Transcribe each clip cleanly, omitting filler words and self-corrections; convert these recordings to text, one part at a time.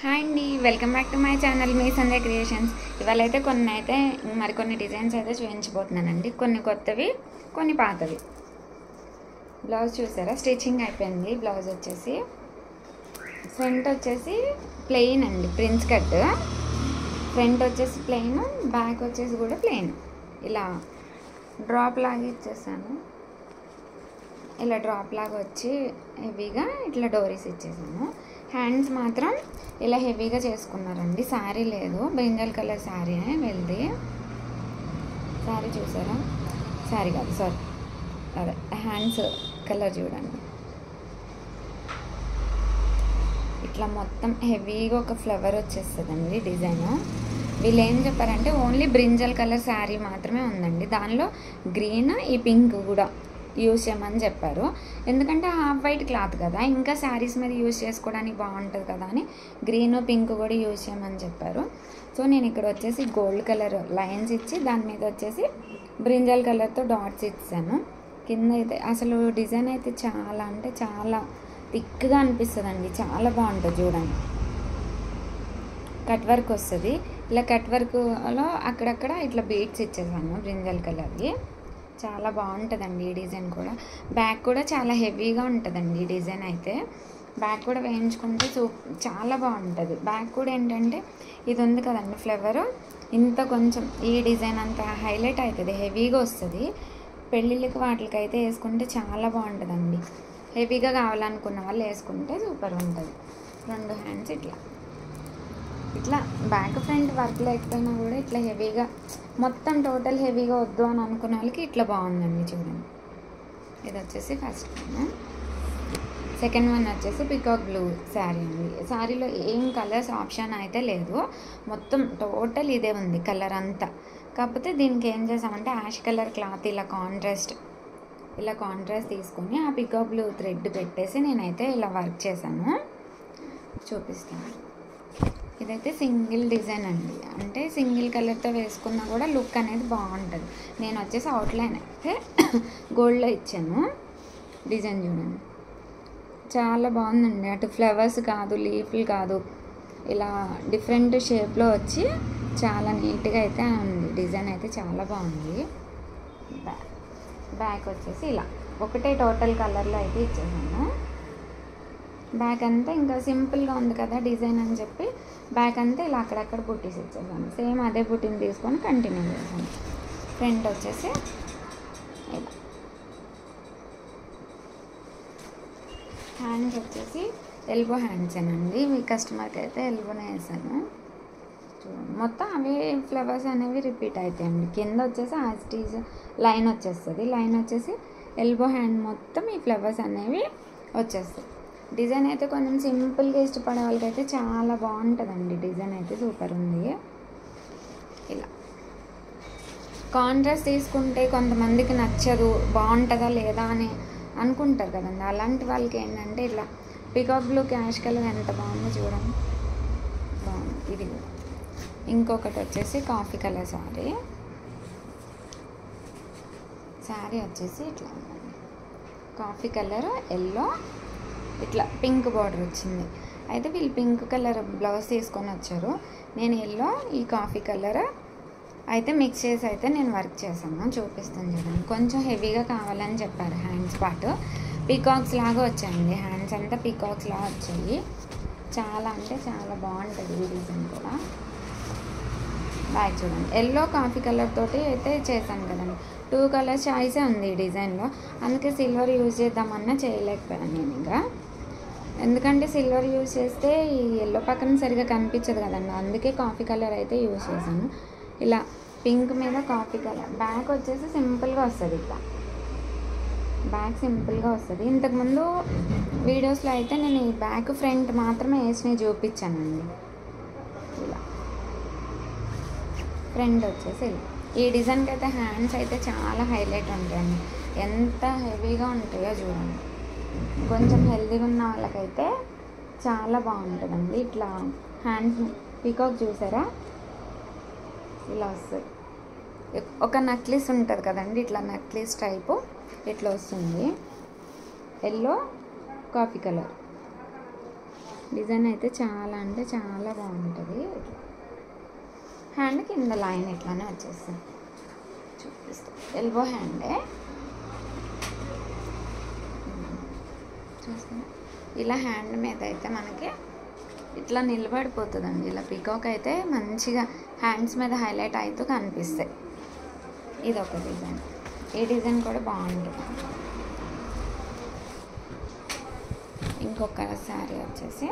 Hi అండి, welcome back to my channel me Sandhya creations. ఇవాళ అయితే మరికొన్ని డిజైన్స్ అయితే చూపించబోతున్నానండి. కొన్ని కొత్తవి, కొన్ని పాతవి. బ్లౌజ్ చూసారా, స్టిచ్చింగ్ అయిపోయింది. బ్లౌజ్ వచ్చేసి ఫ్రంట్ వచ్చేసి ప్లెయిన్ అండి, ప్రిన్స్ కట్. ఫ్రంట్ వచ్చేసి ప్లెయిన్, బ్యాక్ వచ్చేసి కూడా ప్లెయిన్. ఇలా డ్రాప్ లాగా ఇచ్చేసాను. ఇలా డ్రాప్ లాగా వచ్చి హెవీగా ఇట్లా డోరీస్ ఇచ్చేసాను. హ్యాండ్స్ మాత్రం ఇలా హెవీగా చేసుకున్నారండి. శారీ లేదు, బ్రింజల్ కలర్ శారీ వెళ్ది. శారీ చూసారా, శారీ కాదు సారీ, అదే హ్యాండ్స్ కలర్ చూడండి. ఇట్లా మొత్తం హెవీగా ఒక ఫ్లవర్ వచ్చేస్తుందండి డిజైన్. వీళ్ళు ఏం చెప్పారంటే ఓన్లీ బ్రింజల్ కలర్ శారీ మాత్రమే ఉందండి. దానిలో గ్రీన్, ఈ పింక్ కూడా యూజ్ చేయమని చెప్పారు. ఎందుకంటే హాఫ్ వైట్ క్లాత్ కదా, ఇంకా శారీస్ మీద యూజ్ చేసుకోవడానికి బాగుంటుంది కదా అని గ్రీన్, పింక్ కూడా యూజ్ చేయమని చెప్పారు. సో నేను ఇక్కడ వచ్చేసి గోల్డ్ కలర్ లైన్స్ ఇచ్చి దాని మీద వచ్చేసి బ్రింజల్ కలర్తో డాట్స్ ఇచ్చాను. కింద అయితే అసలు డిజైన్ అయితే చాలా అంటే చాలా థిక్గా అనిపిస్తుందండి. చాలా బాగుంటుంది చూడండి. కట్ వర్క్ వస్తుంది. ఇలా కట్ వర్క్లో అక్కడక్కడ ఇట్లా బీడ్స్ ఇచ్చేసాను బ్రింజల్ కలర్వి. చాలా బాగుంటుందండి ఈ డిజైన్ కూడా. బ్యాక్ కూడా చాలా హెవీగా ఉంటుందండి ఈ డిజైన్ అయితే. బ్యాక్ కూడా వేయించుకుంటే చాలా బాగుంటుంది. బ్యాక్ కూడా ఏంటంటే ఇది ఉంది కదండి ఫ్లవర్, ఇంత కొంచెం ఈ డిజైన్ అంతా హైలైట్ అవుతుంది, హెవీగా వస్తుంది. పెళ్ళిళ్ళకి వాటికి అయితే వేసుకుంటే చాలా బాగుంటుందండి. హెవీగా కావాలనుకున్న వాళ్ళు వేసుకుంటే సూపర్ ఉంటుంది. రెండు హ్యాండ్స్ ఇట్లా బ్యాక్ ఫ్రంట్ వర్క్ లేకపోయినా కూడా ఇట్లా హెవీగా మొత్తం టోటల్ హెవీగా వద్దు అని అనుకున్న వాళ్ళకి ఇట్లా బాగుందండి చూడండి. ఇది వచ్చేసి ఫస్ట్ వన్. సెకండ్ వన్ వచ్చేసి పికాక్ బ్లూ శారీ అండి. శారీలో ఏం కలర్స్ ఆప్షన్ అయితే లేదు, మొత్తం టోటల్ ఇదే ఉంది కలర్ అంతా. కాకపోతే దీనికి ఏం చేసామంటే యాష్ కలర్ క్లాత్ ఇలా కాంట్రాస్ట్ తీసుకొని ఆ పికాక్ బ్లూ థ్రెడ్ పెట్టేసి నేనైతే ఇలా వర్క్ చేశాను. చూపిస్తాను. ఇదైతే సింగిల్ డిజైన్ అండి, అంటే సింగిల్ కలర్తో వేసుకున్నా కూడా లుక్ అనేది బాగుంటుంది. నేను వచ్చేసి అవుట్లైన్ అయితే గోల్డ్లో ఇచ్చాను. డిజైన్ చూడండి, చాలా బాగుందండి. అటు ఫ్లవర్స్ కాదు, లీఫ్లు కాదు, ఇలా డిఫరెంట్ షేప్లో వచ్చి చాలా నీట్గా అయితే ఉంది. డిజైన్ అయితే చాలా బాగుంది. బ్యాక్ వచ్చేసి ఇలా ఒకటే టోటల్ కలర్లో అయితే ఇచ్చేసాను. బ్యాక్ అంతా ఇంకా సింపుల్గా ఉంది కదా డిజైన్ అని చెప్పి బ్యాక్ అంతా ఇలా అక్కడక్కడ బుట్టీస్ ఇచ్చేసాను. సేమ్ అదే బుట్టీని తీసుకొని కంటిన్యూ చేసాను. ఫ్రంట్ వచ్చేసి ఇలా, హ్యాండ్స్ వచ్చేసి ఎల్బో హ్యాండ్సేనండి. మీ కస్టమర్కి అయితే ఎల్బోనే వేసాను. చూడండి, మొత్తం అవే ఫ్లవర్స్ అనేవి రిపీట్ అవుతాయండి. కింద వచ్చేసి యాస్టీజ్ లైన్ వచ్చేస్తుంది. లైన్ వచ్చేసి ఎల్బో హ్యాండ్ మొత్తం ఈ ఫ్లవర్స్ అనేవి వచ్చేస్తాయి. డిజైన్ అయితే కొంచెం సింపుల్గా ఇష్టపడే వాళ్ళకైతే చాలా బాగుంటుందండి. డిజైన్ అయితే సూపర్ ఉంది. ఇలా కాంట్రాస్ట్ తీసుకుంటే కొంతమందికి నచ్చదు, బాగుంటుందా లేదా అని అనుకుంటారు కదండి. అలాంటి వాళ్ళకి ఏంటంటే ఇట్లా పికాక్ బ్లూ క్యాష్ కలర్ ఎంత బాగుందో చూడండి, బాగుంది. ఇది ఇంకొకటి వచ్చేసి కాఫీ కలర్ శారీ వచ్చేసి ఇట్లా ఉందండి. కాఫీ కలర్, ఎల్లో, ఇట్లా పింక్ బార్డర్ వచ్చింది. అయితే వీళ్ళు పింక్ కలర్ బ్లౌజ్ తీసుకొని వచ్చారు. నేను ఎల్లో, ఈ కాఫీ కలర్ అయితే మిక్స్ చేసి అయితే నేను వర్క్ చేశాను. చూపిస్తాను చూడండి. కొంచెం హెవీగా కావాలని చెప్పారు. హ్యాండ్స్ పార్ట్ పీకాక్స్ లాగా వచ్చాయండి. హ్యాండ్స్ అంతా పీకాక్స్ లాగా వచ్చాయి. చాలా అంటే చాలా బాగుంటుంది ఈ డిజైన్ కూడా. బ్యాక్ చూడండి, ఎల్లో కాఫీ కలర్ తోటి అయితే చేశాను కదండి. 2 కలర్స్ చాయిసే ఉంది ఈ డిజైన్లో. అందుకే సిల్వర్ యూజ్ చేద్దామన్నా చేయలేకపోయాను నేను ఇంకా. ఎందుకంటే సిల్వర్ యూజ్ చేస్తే ఈ ఎల్లో పక్కన సరిగా కనిపించదు కదండి. అందుకే కాఫీ కలర్ అయితే యూజ్ చేశాను. ఇలా పింక్ మీద కాఫీ కలర్. బ్యాక్ వచ్చేసి సింపుల్గా వస్తుంది. ఇట్లా బ్యాక్ సింపుల్గా వస్తుంది. ఇంతకుముందు వీడియోస్లో అయితే నేను ఈ బ్యాక్ ఫ్రంట్ మాత్రమే వేసి చూపించానండి. ఇలా ఫ్రంట్ వచ్చేసి ఇలా. ఈ డిజైన్కి అయితే హ్యాండ్స్ అయితే చాలా హైలైట్ ఉంటాయండి. ఎంత హెవీగా ఉంటాయో చూడండి. కొంచెం హెల్తీగా ఉన్న వాళ్ళకైతే చాలా బాగుంటుందండి. ఇట్లా హ్యాండ్స్ పీకాక్ చూసారా, ఇలా వస్తుంది. ఒక నెక్లెస్ ఉంటుంది కదండి, ఇట్లా నెక్లెస్ టైపు ఇట్లా వస్తుంది. ఎల్లో కాఫీ కలర్ డిజైన్ అయితే చాలా అంటే చాలా బాగుంటుంది. హ్యాండ్ కింద లైన్ ఇట్లానే వచ్చేస్తుంది. చూపిస్తా, ఎల్బో హ్యాండే చూస్తున్నా. ఇలా హ్యాండ్ మీద అయితే మనకి ఇట్లా నిలబడిపోతుందండి. ఇలా పికాక్ అయితే మంచిగా హ్యాండ్స్ మీద హైలైట్ అవుతూ కనిపిస్తాయి. ఇది ఒక డిజైన్. ఈ డిజైన్ కూడా బాగుంటుంది. ఇంకొక శారీ వచ్చేసి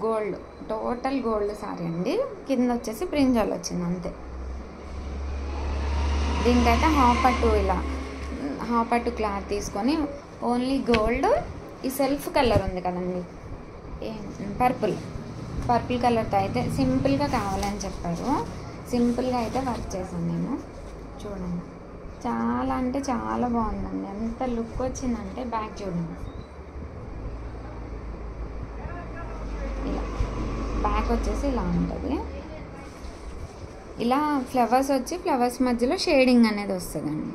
గోల్డ్, టోటల్ గోల్డ్ శారీ అండి. కింద వచ్చేసి బ్రింజాల్ వచ్చింది అంతే. దీనికైతే హాఫ్ పట్టు క్లాత్ తీసుకొని ఓన్లీ గోల్డ్, ఈ సెల్ఫ్ కలర్ ఉంది కదండి పర్పుల్ కలర్తో అయితే సింపుల్గా కావాలని చెప్పారు. సింపుల్గా అయితే వర్క్ చేశాను నేను. చూడండి, చాలా అంటే చాలా బాగుందండి. ఎంత లుక్ వచ్చిందంటే బ్యాక్ చూడండి. ఇలా బ్యాక్ వచ్చేసి ఇలా ఉంటుంది. ఇలా ఫ్లవర్స్ వచ్చి ఫ్లవర్స్ మధ్యలో షేడింగ్ అనేది వస్తుందండి.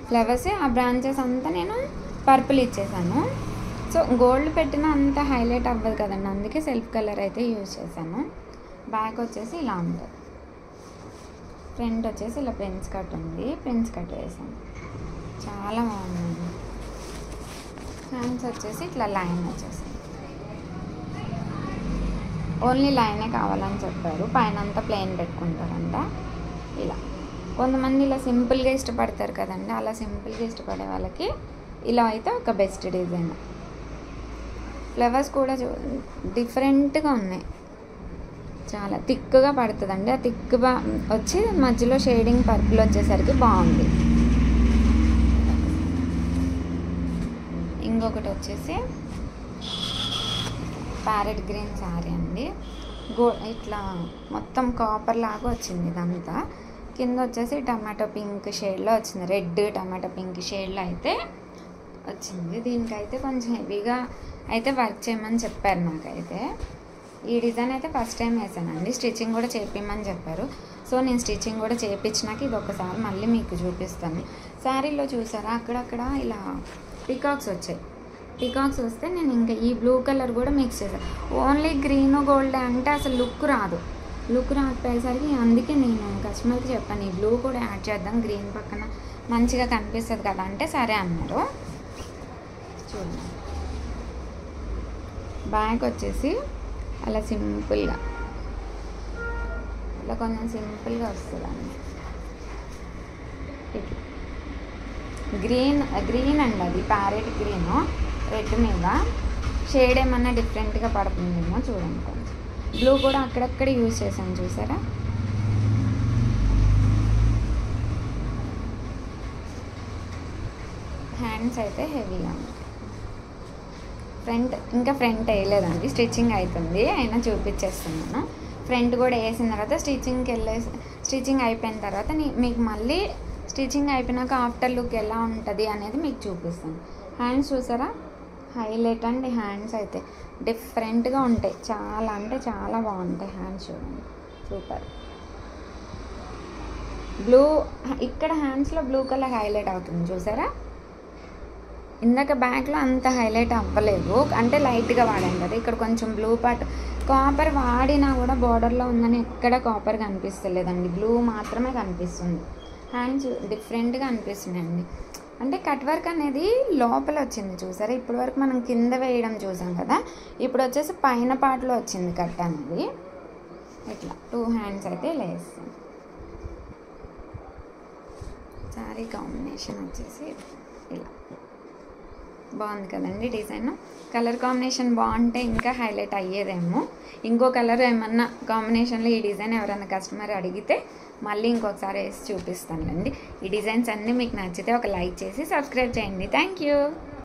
ఫ్లవర్స్ ఆ బ్రాంచెస్ అంతా నేను పర్పుల్ ఇచ్చేసాను. సో గోల్డ్ పెట్టిన అంత హైలైట్ అవ్వదు కదండి, అందుకే సెల్ఫ్ కలర్ అయితే యూజ్ చేశాను. బ్యాక్ వచ్చేసి ఇలా ఉంటుంది. ఫ్రంట్ వచ్చేసి ఇలా ప్రిన్స్ కట్ ఉంది, ప్రిన్స్ కట్ వేసాను. చాలా బాగుందండి. హ్యాండ్స్ వచ్చేసి ఇట్లా లైన్ వచ్చేసి ఓన్లీ లైనే కావాలని చెప్పారు. పైన అంతా ప్లెయిన్ పెట్టుకుంటారంట. ఇలా కొంతమంది ఇలా సింపుల్గా ఇష్టపడతారు కదండి, అలా సింపుల్గా ఇష్టపడే వాళ్ళకి ఇలా అయితే ఒక బెస్ట్ డిజైన్. ఫ్లవర్స్ కూడా డిఫరెంట్గా ఉన్నాయి. చాలా థిక్గా పడుతుందండి. ఆ థిక్గా వచ్చి మధ్యలో షేడింగ్ పర్పుల్ వచ్చేసరికి బాగుంది. ఇంకొకటి వచ్చేసి ప్యారెట్ గ్రీన్ శారీ అండి. ఇట్లా మొత్తం కాపర్ లాగా వచ్చింది ఇదంతా. కింద వచ్చేసి టమాటో పింక్ షేడ్లో వచ్చింది, రెడ్ టమాటో పింక్ షేడ్లో అయితే వచ్చింది. దీనికైతే కొంచెం హెవీగా అయితే వర్క్ చేయమని చెప్పారు నాకైతే. ఈ డిజైన్ అయితే ఫస్ట్ టైం వేసానండి. స్టిచ్చింగ్ కూడా చేపిమ్మని చెప్పారు. సో నేను స్టిచ్చింగ్ కూడా చేయించినాక ఇది ఒకసారి మళ్ళీ మీకు చూపిస్తాను. శారీలో చూసారా అక్కడక్కడ ఇలా పికాక్స్ వచ్చాయి. పికాక్స్ వస్తే నేను ఇంకా ఈ బ్లూ కలర్ కూడా మిక్స్ చేశాను. ఓన్లీ గ్రీన్ గోల్డ్ అంటే అసలు లుక్ రాకపోయేసరికి అందుకే నేను కస్టమర్కి చెప్పాను ఈ బ్లూ కూడా యాడ్ చేద్దాం, గ్రీన్ పక్కన మంచిగా కనిపిస్తుంది కదా అంటే సరే అన్నారు. చూడండి, బ్యాక్ వచ్చేసి అలా సింపుల్గా ఇలా కొంచెం సింపుల్గా వస్తుందండి. గ్రీన్ అండి, అది ప్యారెట్ గ్రీన్ రెడ్ మీద షేడ్ ఏమన్నా డిఫరెంట్గా పడుతుందేమో చూడండి. కొంచెం బ్లూ కూడా అక్కడక్కడ యూజ్ చేశాను చూసారా. హ్యాండ్స్ అయితే హెవీగా ఉంటాయి. ఫ్రంట్ వేయలేదండి, స్టిచ్చింగ్ అవుతుంది అయినా చూపించేస్తున్నాను. ఫ్రంట్ కూడా వేసిన తర్వాత స్టిచ్చింగ్ అయిపోయిన తర్వాత మీకు మళ్ళీ స్టిచ్చింగ్ అయిపోయినాక ఆఫ్టర్ లుక్ ఎలా ఉంటుంది అనేది మీకు చూపిస్తాను. హ్యాండ్స్ చూసారా, హైలైట్ అండి. హ్యాండ్స్ అయితే డిఫరెంట్గా ఉంటాయి, చాలా అంటే చాలా బాగుంటాయి హ్యాండ్స్. చూడండి, సూపర్. బ్లూ ఇక్కడ హ్యాండ్స్లో బ్లూ కలర్ హైలైట్ అవుతుంది చూసారా. ఇందాక బ్యాక్లో అంత హైలైట్ అవ్వలేదు, అంటే లైట్గా వాడాను కదా. ఇక్కడ కొంచెం బ్లూ పార్ట్ కాపర్ వాడినా కూడా బార్డర్లో ఉందని ఎక్కడ కాపర్ కనిపిస్తలేదండి, బ్లూ మాత్రమే కనిపిస్తుంది. హ్యాండ్స్ డిఫరెంట్గా అనిపిస్తున్నాయండి. అంటే కట్ వర్క్ అనేది లోపల వచ్చింది చూసారా. ఇప్పటి వరకు మనం కింద వేయడం చూసాం కదా, ఇప్పుడు వచ్చేసి పైన పార్ట్లో వచ్చింది కట్ అనేది. ఇట్లా 2 హ్యాండ్స్ అయితే లేస్తాం. సారీ కాంబినేషన్ వచ్చేసి ఇలా బాగుంది కదండి. డిజైన్ కలర్ కాంబినేషన్ బాగుంటే ఇంకా హైలైట్ అయ్యేదేమో. ఇంకో కలర్ ఏమన్నా కాంబినేషన్లో ఈ డిజైన్ ఎవరైనా కస్టమర్ అడిగితే మళ్ళీ ఇంకొకసారి వేసి చూపిస్తానులేండి. ఈ డిజైన్స్ అన్నీ మీకు నచ్చితే ఒక లైక్ చేసి సబ్స్క్రైబ్ చేయండి. Thank you.